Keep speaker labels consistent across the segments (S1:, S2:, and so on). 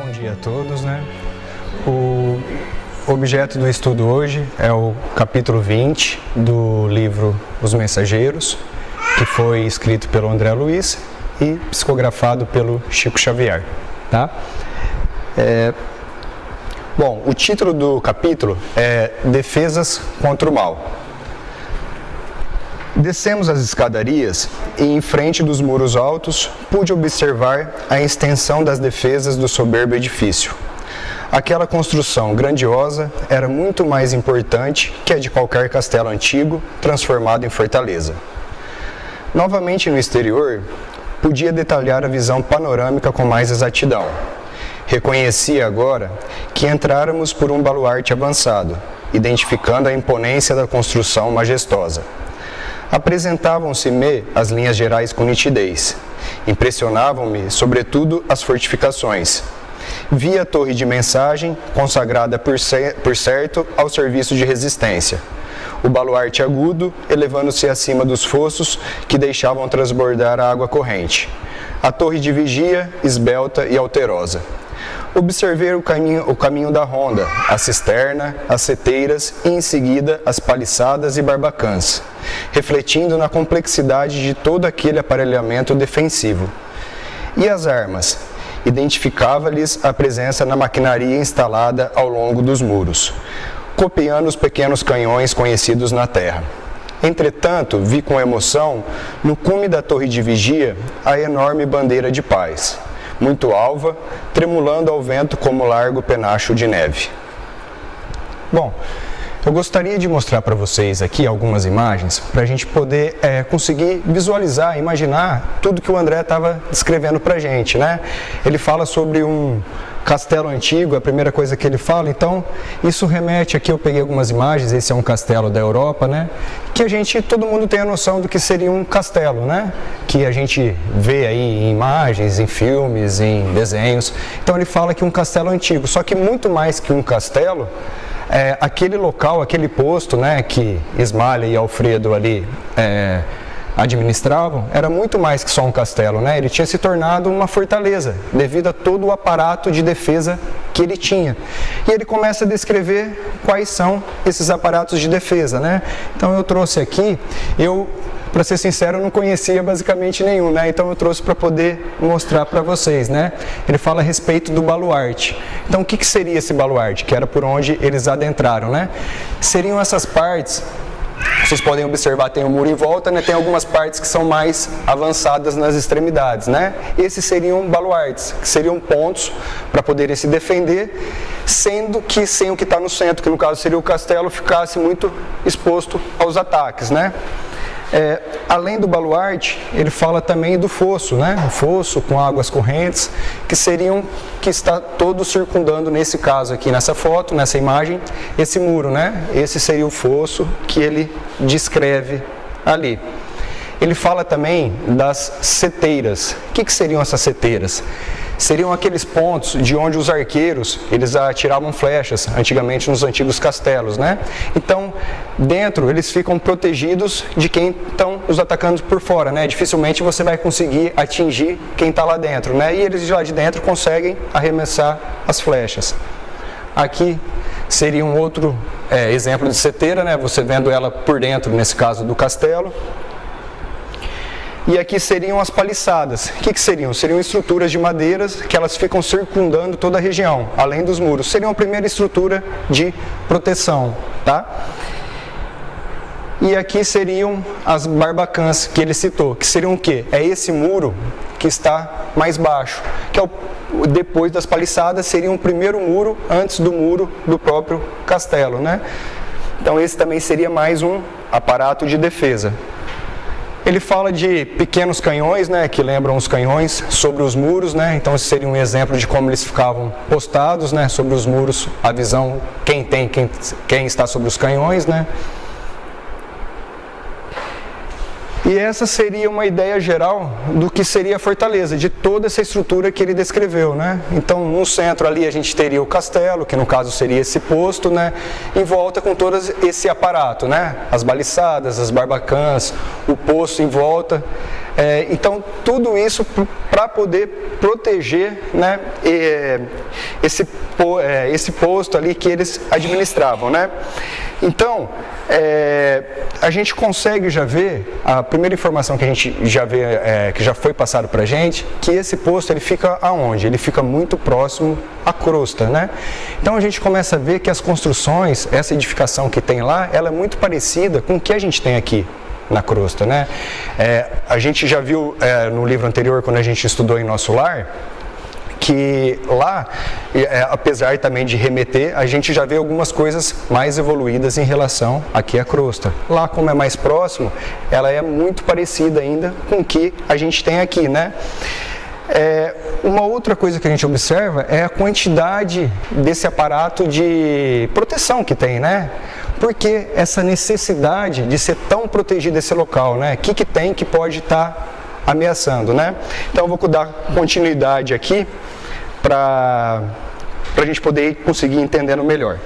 S1: Bom dia a todos, né? O objeto do estudo hoje é o capítulo 20 do livro Os Mensageiros, que foi escrito pelo André Luiz e psicografado pelo Chico Xavier, tá? Bom, o título do capítulo é Defesas contra o Mal. Descemos as escadarias e, em frente dos muros altos, pude observar a extensão das defesas do soberbo edifício. Aquela construção grandiosa era muito mais importante que a de qualquer castelo antigo transformado em fortaleza. Novamente no exterior, podia detalhar a visão panorâmica com mais exatidão. Reconhecia agora que entráramos por um baluarte avançado, identificando a imponência da construção majestosa. Apresentavam-se-me as linhas gerais com nitidez. Impressionavam-me, sobretudo, as fortificações. Vi a torre de mensagem, consagrada por certo ao serviço de resistência. O baluarte agudo, elevando-se acima dos fossos que deixavam transbordar a água corrente. A torre de vigia, esbelta e alterosa. Observei o caminho da ronda, a cisterna, as seteiras e, em seguida, as paliçadas e barbacãs, refletindo na complexidade de todo aquele aparelhamento defensivo. E as armas? Identificava-lhes a presença na maquinaria instalada ao longo dos muros, copiando os pequenos canhões conhecidos na terra. Entretanto, vi com emoção, no cume da torre de vigia, a enorme bandeira de paz, muito alva, tremulando ao vento como largo penacho de neve. Bom, eu gostaria de mostrar para vocês aqui algumas imagens para a gente poder conseguir visualizar, imaginar tudo que o André estava descrevendo para a gente, né? Ele fala sobre um castelo antigo, a primeira coisa que ele fala, então isso remete aqui, eu peguei algumas imagens, esse é um castelo da Europa, né? Que todo mundo tem a noção do que seria um castelo, né? Que a gente vê aí em imagens, em filmes, em desenhos. Então ele fala que um castelo antigo, só que muito mais que um castelo, aquele local, aquele posto, né, que Ismalha e Alfredo ali administravam, era muito mais que só um castelo, né? Ele tinha se tornado uma fortaleza, devido a todo o aparato de defesa que ele tinha. E ele começa a descrever quais são esses aparatos de defesa, né? Então eu trouxe aqui, para ser sincero, eu não conhecia basicamente nenhum, né? Então eu trouxe para poder mostrar para vocês, né? Ele fala a respeito do baluarte. Então o que seria esse baluarte? Que era por onde eles adentraram, né? Seriam essas partes. Vocês podem observar, tem o muro em volta, né? Tem algumas partes que são mais avançadas nas extremidades, né? Esses seriam baluartes, que seriam pontos para poderem se defender, sendo que sem o que está no centro, que no caso seria o castelo, ficasse muito exposto aos ataques, né? Além do baluarte, ele fala também do fosso, né? O fosso com águas correntes, que está todo circundando, nesse caso aqui, nessa foto, nessa imagem, esse muro, né? Esse seria o fosso que ele descreve ali. Ele fala também das seteiras. O que seriam essas seteiras? Seriam aqueles pontos de onde os arqueiros, eles atiravam flechas, antigamente nos antigos castelos, né? Então, dentro, eles ficam protegidos de quem estão os atacando por fora, né? Dificilmente você vai conseguir atingir quem está lá dentro, né? E eles de lá de dentro conseguem arremessar as flechas. Aqui seria um outro exemplo de seteira, né? Você vendo ela por dentro, nesse caso do castelo. E aqui seriam as paliçadas. O que seriam? Seriam estruturas de madeiras que elas ficam circundando toda a região, além dos muros. Seriam a primeira estrutura de proteção, tá? E aqui seriam as barbacãs que ele citou, que seriam o quê? É esse muro que está mais baixo, que depois das paliçadas seria um primeiro muro antes do muro do próprio castelo, né? Então esse também seria mais um aparato de defesa. Ele fala de pequenos canhões, né, que lembram os canhões sobre os muros, né? Então esse seria um exemplo de como eles ficavam postados, né, sobre os muros, a visão quem está sobre os canhões, né? E essa seria uma ideia geral do que seria a fortaleza, de toda essa estrutura que ele descreveu, né? Então, no centro ali a gente teria o castelo, que no caso seria esse posto, né? Em volta com todo esse aparato, né? As baliçadas, as barbacãs, o posto em volta. Então, tudo isso para poder proteger, né? Esse posto ali que eles administravam, né? Então, a gente consegue já ver, a primeira informação que a gente já vê, que já foi passado para a gente, que esse posto ele fica aonde? Ele fica muito próximo à crosta, né? Então a gente começa a ver que as construções, essa edificação que tem lá, ela é muito parecida com o que a gente tem aqui na crosta, né? A gente já viu no livro anterior, quando a gente estudou em Nosso Lar, que lá, apesar também de remeter, a gente já vê algumas coisas mais evoluídas em relação aqui à crosta. Lá, como é mais próximo, ela é muito parecida ainda com o que a gente tem aqui, né? Uma outra coisa que a gente observa é a quantidade desse aparato de proteção que tem, né? Porque essa necessidade de ser tão protegido esse local, né? O que tem que pode estar ameaçando, né? Então eu vou dar continuidade aqui para a gente poder conseguir entendendo melhor.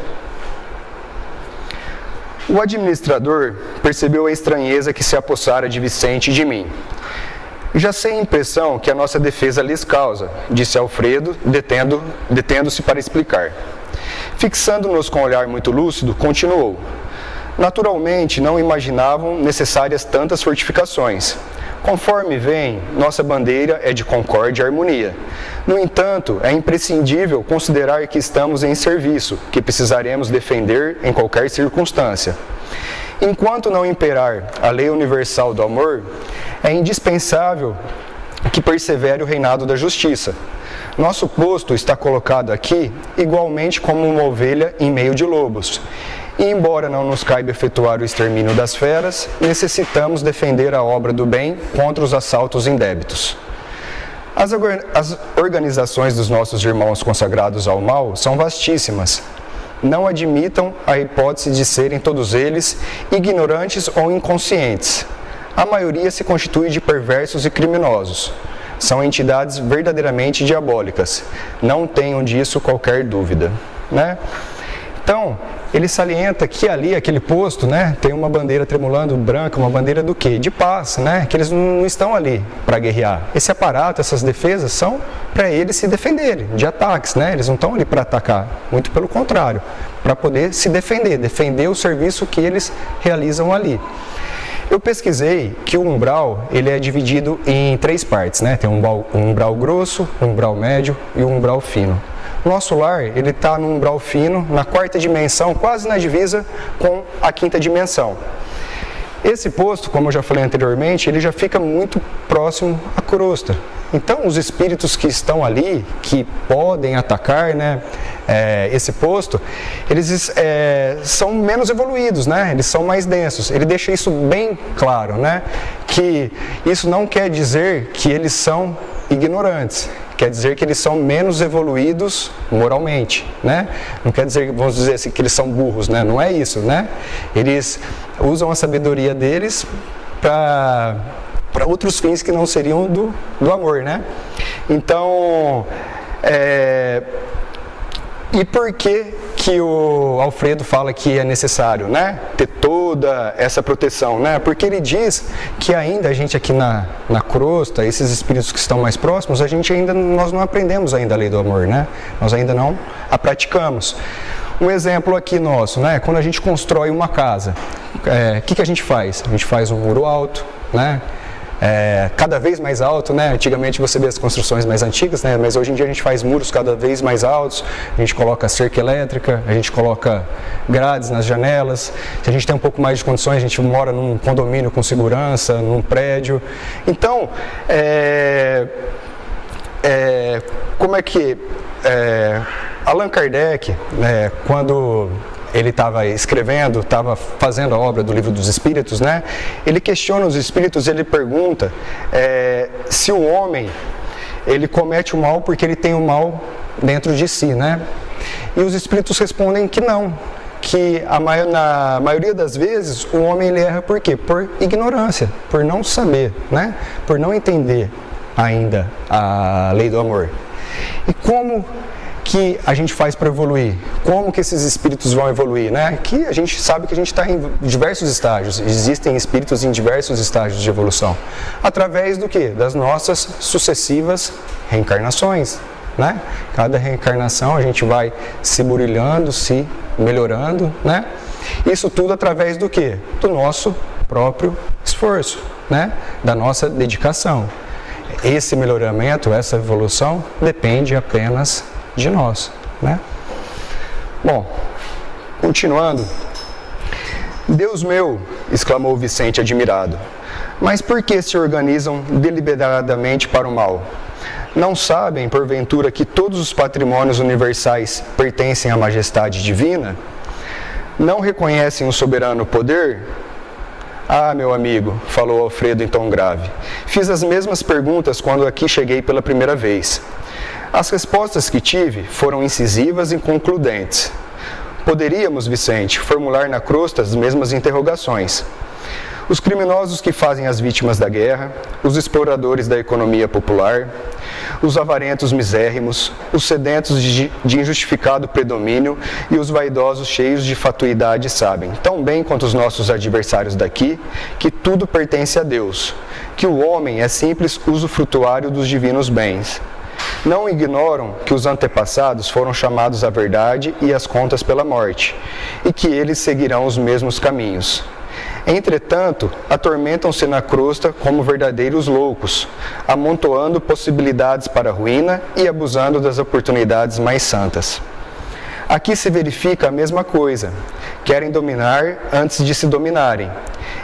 S1: O administrador percebeu a estranheza que se apossara de Vicente e de mim. Já sei a impressão que a nossa defesa lhes causa, disse Alfredo, detendo-se para explicar. Fixando-nos com um olhar muito lúcido, continuou. Naturalmente, não imaginavam necessárias tantas fortificações. Conforme vem, nossa bandeira é de concórdia e harmonia. No entanto, é imprescindível considerar que estamos em serviço, que precisaremos defender em qualquer circunstância. Enquanto não imperar a lei universal do amor, é indispensável que persevere o reinado da justiça. Nosso posto está colocado aqui igualmente como uma ovelha em meio de lobos. E embora não nos caiba efetuar o extermínio das feras, necessitamos defender a obra do bem contra os assaltos indébitos. As organizações dos nossos irmãos consagrados ao mal são vastíssimas. Não admitam a hipótese de serem todos eles ignorantes ou inconscientes. A maioria se constitui de perversos e criminosos. São entidades verdadeiramente diabólicas. Não tenham disso qualquer dúvida, né? Então, ele salienta que ali, aquele posto, né, tem uma bandeira tremulando branca, uma bandeira do quê? De paz, né? Que eles não estão ali para guerrear. Esse aparato, essas defesas são para eles se defenderem de ataques, né? Eles não estão ali para atacar, muito pelo contrário, para poder se defender o serviço que eles realizam ali. Eu pesquisei que o umbral ele é dividido em 3 partes, né? Tem um umbral grosso, um umbral médio e um umbral fino. Nosso lar, ele está no umbral fino, na 4ª dimensão, quase na divisa com a 5ª dimensão. Esse posto, como eu já falei anteriormente, ele já fica muito próximo à crosta. Então, os espíritos que estão ali, que podem atacar, né, esse posto, eles são menos evoluídos, né? Eles são mais densos. Ele deixa isso bem claro, né? Que isso não quer dizer que eles são ignorantes. Quer dizer que eles são menos evoluídos moralmente, né? Não quer dizer, vamos dizer assim, que eles são burros, né? Não é isso, né? Eles usam a sabedoria deles para outros fins que não seriam do amor, né? Então, e por que o Alfredo fala que é necessário, né, ter toda essa proteção, né? Porque ele diz que ainda a gente aqui na crosta, esses espíritos que estão mais próximos, nós não aprendemos ainda a lei do amor, né? Nós ainda não a praticamos. Um exemplo aqui nosso, né? Quando a gente constrói uma casa, o que a gente faz? A gente faz um muro alto, né? Cada vez mais alto, né? Antigamente você vê as construções mais antigas, né? Mas hoje em dia a gente faz muros cada vez mais altos, a gente coloca cerca elétrica, a gente coloca grades nas janelas. Se a gente tem um pouco mais de condições, a gente mora num condomínio com segurança, num prédio. Então, como é que Allan Kardec, quando ele estava escrevendo, estava fazendo a obra do Livro dos Espíritos, né? Ele questiona os espíritos, ele pergunta se o homem ele comete o mal porque ele tem o mal dentro de si, né? E os espíritos respondem que não, que na maioria das vezes o homem ele erra por quê? Por ignorância, por não saber, né? Por não entender ainda a lei do amor. E como que a gente faz para evoluir? Como que esses espíritos vão evoluir, né? Que a gente sabe que a gente está em diversos estágios, existem espíritos em diversos estágios de evolução. Através do quê? Das nossas sucessivas reencarnações, né? Cada reencarnação a gente vai se burilhando, se melhorando, né? Isso tudo através do quê? Do nosso próprio esforço, né? Da nossa dedicação. Esse melhoramento, essa evolução depende apenas de nós, né? Bom, continuando. Deus meu, exclamou Vicente admirado, mas por que se organizam deliberadamente para o mal? Não sabem, porventura, que todos os patrimônios universais pertencem à majestade divina? Não reconhecem o soberano poder? Ah, meu amigo, falou Alfredo em tom grave, fiz as mesmas perguntas quando aqui cheguei pela primeira vez. As respostas que tive foram incisivas e concludentes. Poderíamos, Vicente, formular na crosta as mesmas interrogações. Os criminosos que fazem as vítimas da guerra, os exploradores da economia popular, os avarentos misérrimos, os sedentos de injustificado predomínio e os vaidosos cheios de fatuidade sabem, tão bem quanto os nossos adversários daqui, que tudo pertence a Deus, que o homem é simples usufrutuário dos divinos bens. Não ignoram que os antepassados foram chamados à verdade e às contas pela morte, e que eles seguirão os mesmos caminhos. Entretanto, atormentam-se na crosta como verdadeiros loucos, amontoando possibilidades para a ruína e abusando das oportunidades mais santas. Aqui se verifica a mesma coisa. Querem dominar antes de se dominarem,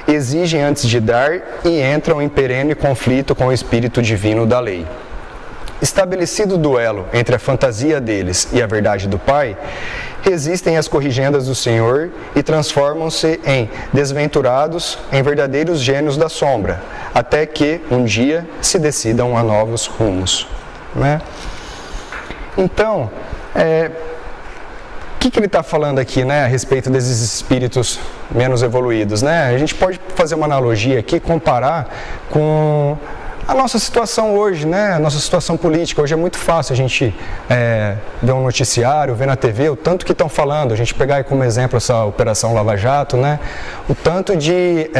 S1: exigem antes de dar e entram em perene conflito com o espírito divino da lei. Estabelecido o duelo entre a fantasia deles e a verdade do Pai, resistem às corrigendas do Senhor e transformam-se em desventurados, em verdadeiros gênios da sombra, até que um dia se decidam a novos rumos, né? Então, o que ele está falando aqui, né, a respeito desses espíritos menos evoluídos, né? A gente pode fazer uma analogia aqui, comparar com a nossa situação hoje, né? A nossa situação política. Hoje é muito fácil a gente ver um noticiário, ver na TV o tanto que estão falando. A gente pegar aí como exemplo essa Operação Lava Jato, né? O tanto de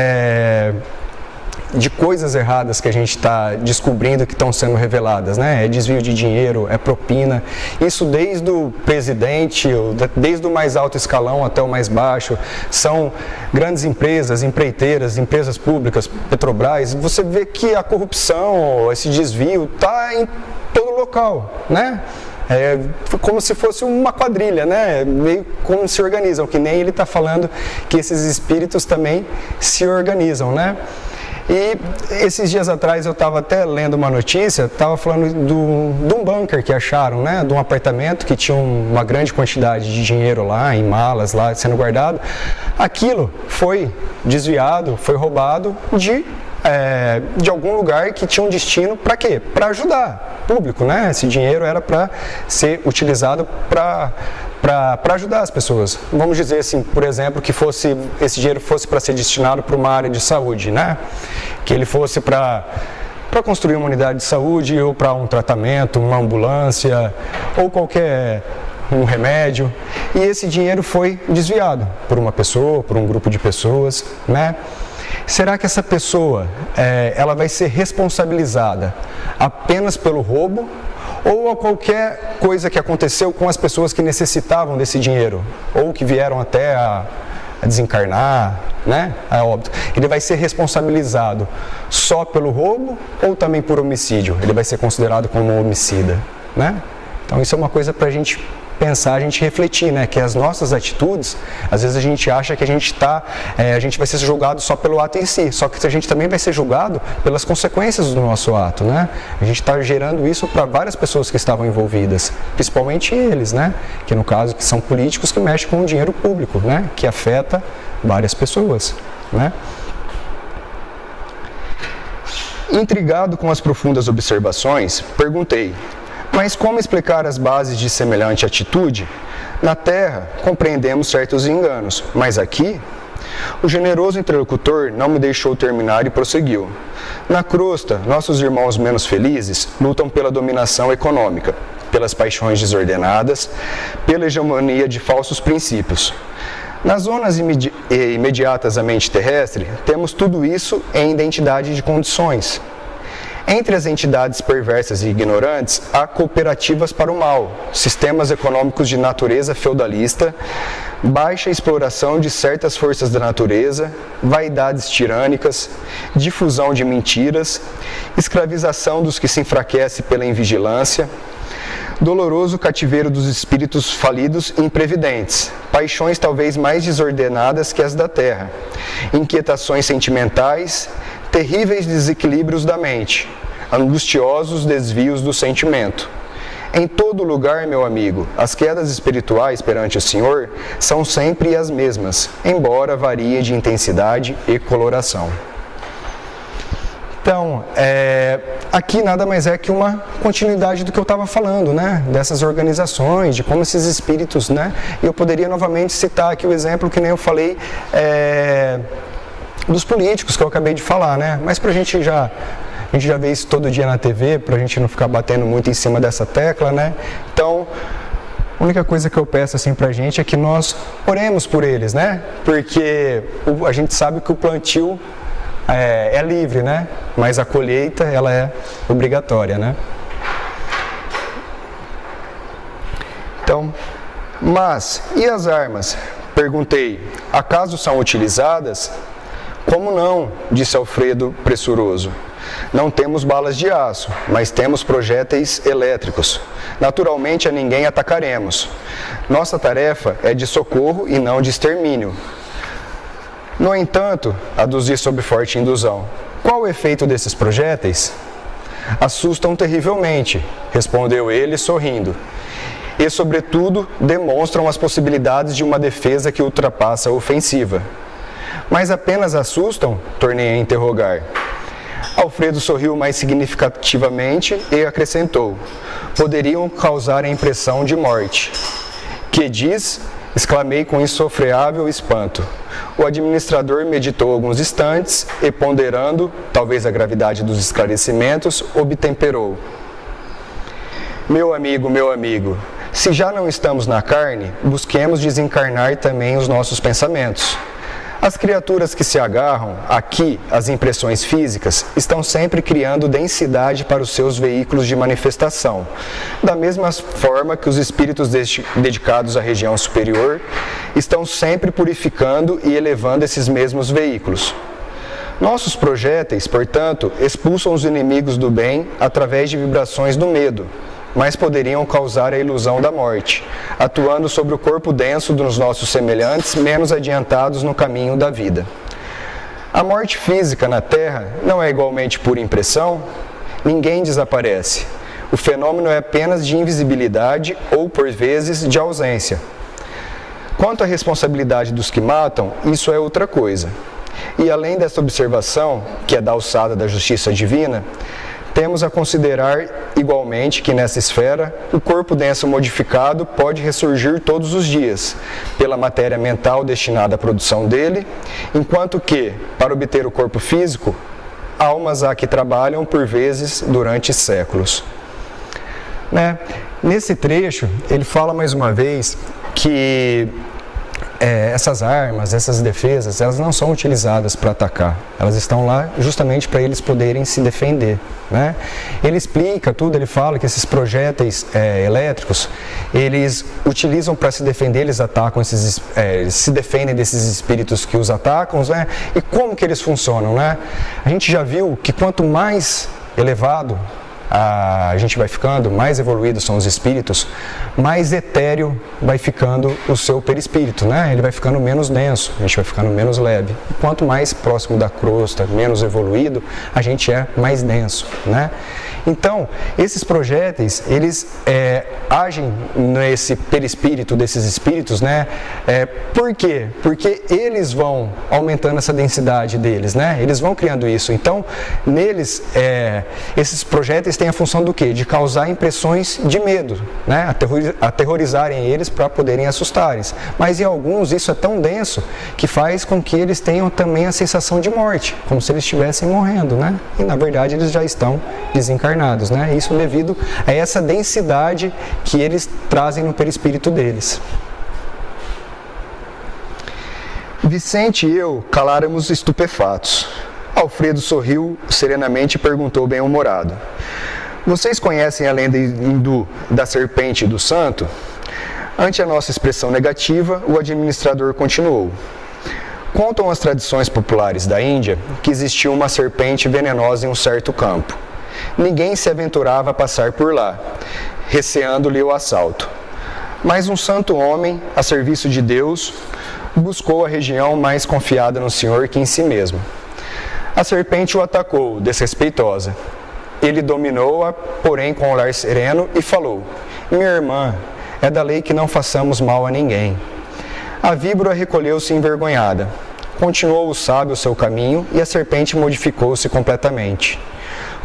S1: coisas erradas que a gente está descobrindo que estão sendo reveladas, né? É desvio de dinheiro, é propina. Isso desde o presidente, desde o mais alto escalão até o mais baixo. São grandes empresas, empreiteiras, empresas públicas, Petrobras. Você vê que a corrupção, esse desvio está em todo local, né? É como se fosse uma quadrilha, né? Meio como se organizam, que nem ele está falando que esses espíritos também se organizam, né? E esses dias atrás eu estava até lendo uma notícia, estava falando de um bunker que acharam, né? De um apartamento que tinha uma grande quantidade de dinheiro lá, em malas lá, sendo guardado. Aquilo foi desviado, foi roubado de algum lugar que tinha um destino para quê? Para ajudar o público, né? Esse dinheiro era para ser utilizado para ajudar as pessoas. Vamos dizer assim, por exemplo, que esse dinheiro fosse para ser destinado para uma área de saúde, né? Que ele fosse para construir uma unidade de saúde ou para um tratamento, uma ambulância ou qualquer um remédio. E esse dinheiro foi desviado por uma pessoa, por um grupo de pessoas, né? Será que essa pessoa ela vai ser responsabilizada apenas pelo roubo ou a qualquer coisa que aconteceu com as pessoas que necessitavam desse dinheiro ou que vieram até a desencarnar, né? A óbito? Ele vai ser responsabilizado só pelo roubo ou também por homicídio? Ele vai ser considerado como um homicida, né? Então isso é uma coisa para a gente pensar, a gente refletir, né? Que as nossas atitudes, às vezes a gente acha que a gente vai ser julgado só pelo ato em si, só que a gente também vai ser julgado pelas consequências do nosso ato, né? A gente está gerando isso para várias pessoas que estavam envolvidas, principalmente eles, né? Que no caso que são políticos que mexem com o dinheiro público, né? Que afeta várias pessoas, né? Intrigado com as profundas observações, perguntei: Mas como explicar as bases de semelhante atitude? Na Terra, compreendemos certos enganos, mas aqui, o generoso interlocutor não me deixou terminar e prosseguiu. Na crosta, nossos irmãos menos felizes lutam pela dominação econômica, pelas paixões desordenadas, pela hegemonia de falsos princípios. Nas zonas imediatas à mente terrestre, temos tudo isso em identidade de condições. Entre as entidades perversas e ignorantes, há cooperativas para o mal, sistemas econômicos de natureza feudalista, baixa exploração de certas forças da natureza, vaidades tirânicas, difusão de mentiras, escravização dos que se enfraquecem pela invigilância, doloroso cativeiro dos espíritos falidos e imprevidentes, paixões talvez mais desordenadas que as da terra, inquietações sentimentais, terríveis desequilíbrios da mente, angustiosos desvios do sentimento. Em todo lugar, meu amigo, as quedas espirituais perante o Senhor são sempre as mesmas, embora variem de intensidade e coloração. Então, aqui nada mais é que uma continuidade do que eu estava falando, né? Dessas organizações, de como esses espíritos, né? E eu poderia novamente citar aqui o exemplo que nem eu falei dos políticos que eu acabei de falar, né? Mas para a gente já vê isso todo dia na TV, para a gente não ficar batendo muito em cima dessa tecla, né? Então, a única coisa que eu peço assim para a gente é que nós oremos por eles, né? Porque a gente sabe que o plantio é livre, né? Mas a colheita, ela é obrigatória, né? Então, mas, e as armas? Perguntei, acaso são utilizadas? Como não? Disse Alfredo pressuroso. Não temos balas de aço, mas temos projéteis elétricos. Naturalmente a ninguém atacaremos. Nossa tarefa é de socorro e não de extermínio. No entanto, aduzi sob forte indusão, qual o efeito desses projéteis? Assustam terrivelmente, respondeu ele sorrindo, e sobretudo demonstram as possibilidades de uma defesa que ultrapassa a ofensiva. Mas apenas assustam? Tornei a interrogar. Alfredo sorriu mais significativamente e acrescentou, poderiam causar a impressão de morte. Que diz? Exclamei com insofreável espanto. O administrador meditou alguns instantes e, ponderando, talvez a gravidade dos esclarecimentos, obtemperou. Meu amigo, se já não estamos na carne, busquemos desencarnar também os nossos pensamentos. As criaturas que se agarram aqui às impressões físicas estão sempre criando densidade para os seus veículos de manifestação, da mesma forma que os espíritos dedicados à região superior estão sempre purificando e elevando esses mesmos veículos. Nossos projéteis, portanto, expulsam os inimigos do bem através de vibrações do medo, mas poderiam causar a ilusão da morte, atuando sobre o corpo denso dos nossos semelhantes menos adiantados no caminho da vida. A morte física na Terra não é igualmente pura impressão? Ninguém desaparece. O fenômeno é apenas de invisibilidade ou, por vezes, de ausência. Quanto à responsabilidade dos que matam, isso é outra coisa. E além dessa observação, que é da alçada da justiça divina, temos a considerar igualmente que nessa esfera o corpo denso modificado pode ressurgir todos os dias, pela matéria mental destinada à produção dele, enquanto que, para obter o corpo físico, almas há que trabalham por vezes durante séculos. Nesse trecho, ele fala mais uma vez que essas armas, essas defesas, elas não são utilizadas para atacar. Elas estão lá justamente para eles poderem se defender, né? Ele explica tudo, ele fala que esses projéteis elétricos, eles utilizam para se defender, eles atacam eles se defendem desses espíritos que os atacam, né? E como que eles funcionam, né? A gente já viu que quanto mais elevado a gente vai ficando, mais evoluídos são os espíritos, mais etéreo vai ficando o seu perispírito, né? Ele vai ficando menos denso, a gente vai ficando menos leve. E quanto mais próximo da crosta, menos evoluído, a gente é mais denso, né? Então, esses projéteis, eles agem nesse perispírito desses espíritos, né? Por quê? Porque eles vão aumentando essa densidade deles, né? Eles vão criando isso. Então, neles, esses projéteis têm a função do quê? De causar impressões de medo, né? Aterrorizarem eles para poderem assustarem. Mas em alguns isso é tão denso que faz com que eles tenham também a sensação de morte, como se eles estivessem morrendo, né? E na verdade eles já estão desencarnados, né? Isso devido a essa densidade que eles trazem no perispírito deles. Vicente e eu caláramos estupefatos. Alfredo sorriu serenamente e perguntou bem-humorado: vocês conhecem a lenda hindu da serpente e do santo? Ante a nossa expressão negativa, o administrador continuou: contam as tradições populares da Índia que existia uma serpente venenosa em um certo campo. Ninguém se aventurava a passar por lá, receando-lhe o assalto. Mas um santo homem, a serviço de Deus, buscou a região mais confiada no Senhor que em si mesmo. A serpente o atacou, desrespeitosa. Ele dominou-a, porém com um olhar sereno, e falou: minha irmã, é da lei que não façamos mal a ninguém. A víbora recolheu-se envergonhada. Continuou o sábio o seu caminho, e a serpente modificou-se completamente.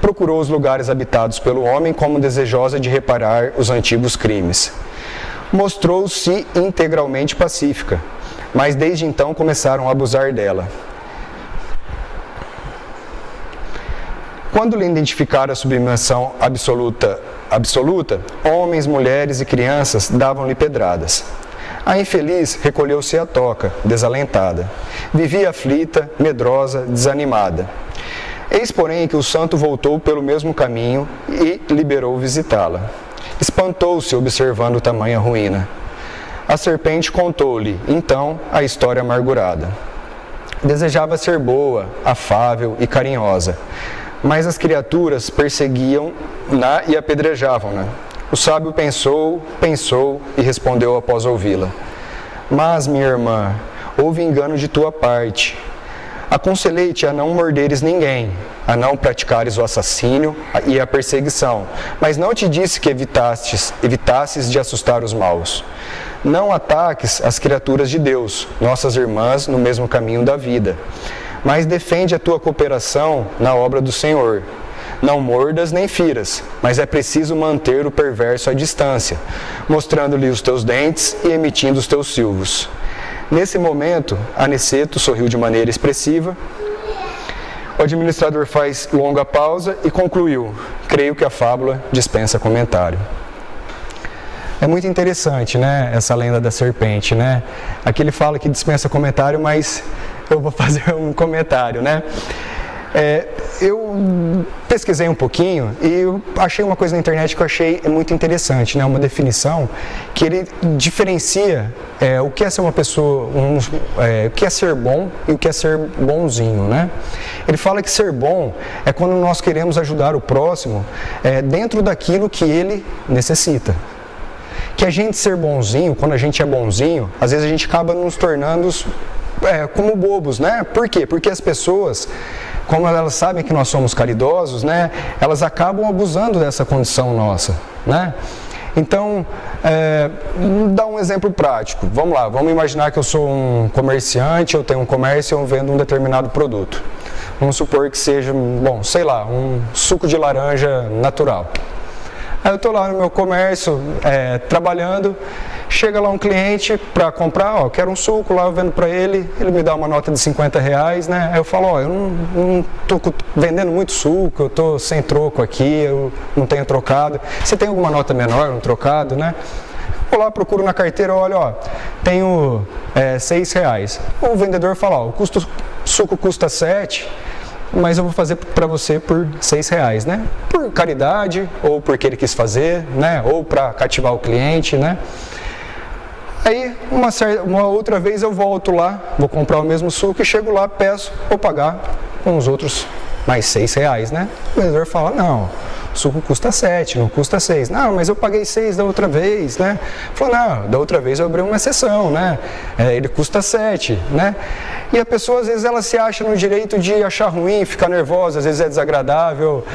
S1: Procurou os lugares habitados pelo homem como desejosa de reparar os antigos crimes. Mostrou-se integralmente pacífica, mas desde então começaram a abusar dela. Quando lhe identificaram a submissão absoluta, homens, mulheres e crianças davam-lhe pedradas. A infeliz recolheu-se à toca, desalentada. Vivia aflita, medrosa, desanimada. Eis, porém, que o santo voltou pelo mesmo caminho e liberou visitá-la. Espantou-se observando tamanha ruína. A serpente contou-lhe, então, a história amargurada. Desejava ser boa, afável e carinhosa, mas as criaturas perseguiam-na e apedrejavam-na. O sábio pensou e respondeu após ouvi-la: mas, minha irmã, houve engano de tua parte. Aconselhei-te a não morderes ninguém, a não praticares o assassínio e a perseguição, mas não te disse que evitasses de assustar os maus. Não ataques as criaturas de Deus, nossas irmãs no mesmo caminho da vida, mas defende a tua cooperação na obra do Senhor. Não mordas nem firas, mas é preciso manter o perverso à distância, mostrando-lhe os teus dentes e emitindo os teus silvos. Nesse momento, Aniceto sorriu de maneira expressiva. O administrador faz longa pausa e concluiu: creio que a fábula dispensa comentário. É muito interessante, né, essa lenda da serpente, né? Aqui ele fala que dispensa comentário, mas eu vou fazer um comentário, né? Eu pesquisei um pouquinho e eu achei uma coisa na internet que eu achei muito interessante, né? Uma definição que ele diferencia o que é ser uma pessoa, o que é ser bom e o que é ser bonzinho, né? Ele fala que ser bom é quando nós queremos ajudar o próximo dentro daquilo que ele necessita. Que a gente ser bonzinho, quando a gente é bonzinho, às vezes a gente acaba nos tornando como bobos, né? Por quê? Porque as pessoas, como elas sabem que nós somos caridosos, né? Elas acabam abusando dessa condição nossa, né? Então, dar um exemplo prático. Vamos lá, vamos imaginar que eu sou um comerciante, eu tenho um comércio e eu vendo um determinado produto. Vamos supor que seja, sei lá, um suco de laranja natural. Aí eu estou lá no meu comércio, trabalhando, chega lá um cliente para comprar, eu quero um suco, lá eu vendo para ele me dá uma nota de R$50, né? Aí eu falo, eu não estou vendendo muito suco, eu estou sem troco aqui, eu não tenho trocado. Você tem alguma nota menor, um trocado, né? Vou lá, procuro na carteira, olha, tenho R$6. O vendedor fala, o suco custa 7, mas eu vou fazer para você por R$6, né? Por caridade, ou porque ele quis fazer, né? Ou para cativar o cliente, né? Aí, uma outra vez eu volto lá, vou comprar o mesmo suco e chego lá, peço, vou pagar com os outros mais R$6, né? O vendedor fala, não, o suco custa 7, não custa 6. Não, mas eu paguei 6 da outra vez, né? Falou, não, da outra vez eu abri uma exceção, né? Ele custa 7, né? E a pessoa, às vezes, ela se acha no direito de achar ruim, ficar nervosa, às vezes é desagradável,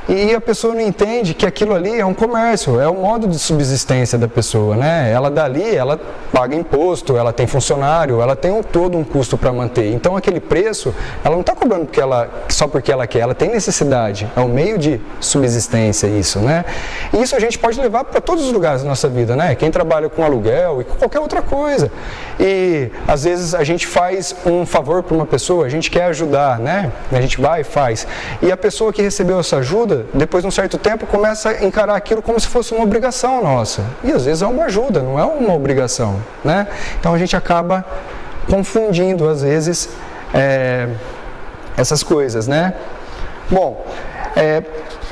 S1: E a pessoa não entende que aquilo ali é um comércio, é o modo de subsistência da pessoa, né? Ela dali, ela paga imposto, ela tem funcionário, ela tem todo um custo para manter. Então aquele preço, ela não está cobrando só porque ela quer, ela tem necessidade. É um meio de subsistência isso, né? E isso a gente pode levar para todos os lugares da nossa vida, né? Quem trabalha com aluguel e com qualquer outra coisa. E às vezes a gente faz um favor para uma pessoa, a gente quer ajudar, né? A gente vai e faz. E a pessoa que recebeu essa ajuda, depois de um certo tempo, começa a encarar aquilo como se fosse uma obrigação nossa. E às vezes é uma ajuda, não é uma obrigação, né? Então a gente acaba confundindo, às vezes, essas coisas, né? Bom,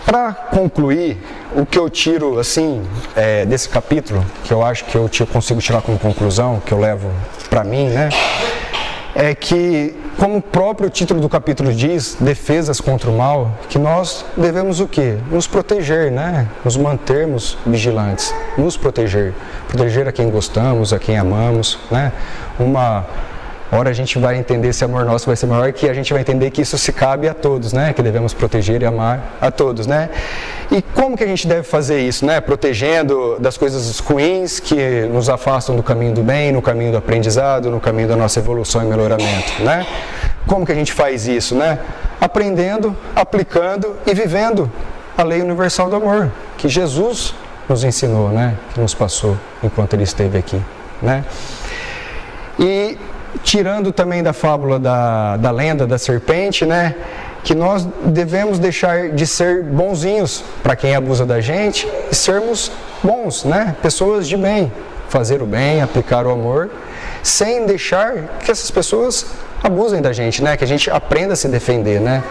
S1: para concluir, o que eu tiro, assim, desse capítulo, que eu acho que eu consigo tirar como conclusão, que eu levo para mim, né? É que, como o próprio título do capítulo diz, defesas contra o mal, que nós devemos o quê? Nos proteger, né? Nos mantermos vigilantes, nos proteger. Proteger a quem gostamos, a quem amamos, né? Uma hora a gente vai entender, esse amor nosso vai ser maior, que a gente vai entender que isso se cabe a todos, né? Que devemos proteger e amar a todos, né? E como que a gente deve fazer isso, né? Protegendo das coisas ruins que nos afastam do caminho do bem, no caminho do aprendizado, no caminho da nossa evolução e melhoramento, né? Como que a gente faz isso, né? Aprendendo, aplicando e vivendo a lei universal do amor, que Jesus nos ensinou, né? Que nos passou enquanto Ele esteve aqui, né? E tirando também da fábula da lenda da serpente, né, que nós devemos deixar de ser bonzinhos para quem abusa da gente e sermos bons, né, pessoas de bem, fazer o bem, aplicar o amor, sem deixar que essas pessoas abusem da gente, né, que a gente aprenda a se defender, né.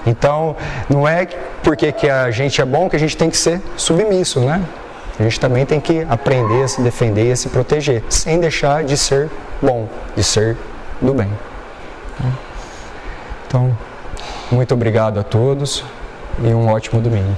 S1: Então, não é porque que a gente é bom que a gente tem que ser submisso, né. A gente também tem que aprender a se defender e a se proteger, sem deixar de ser bom, de ser do bem. Então, muito obrigado a todos e um ótimo domingo.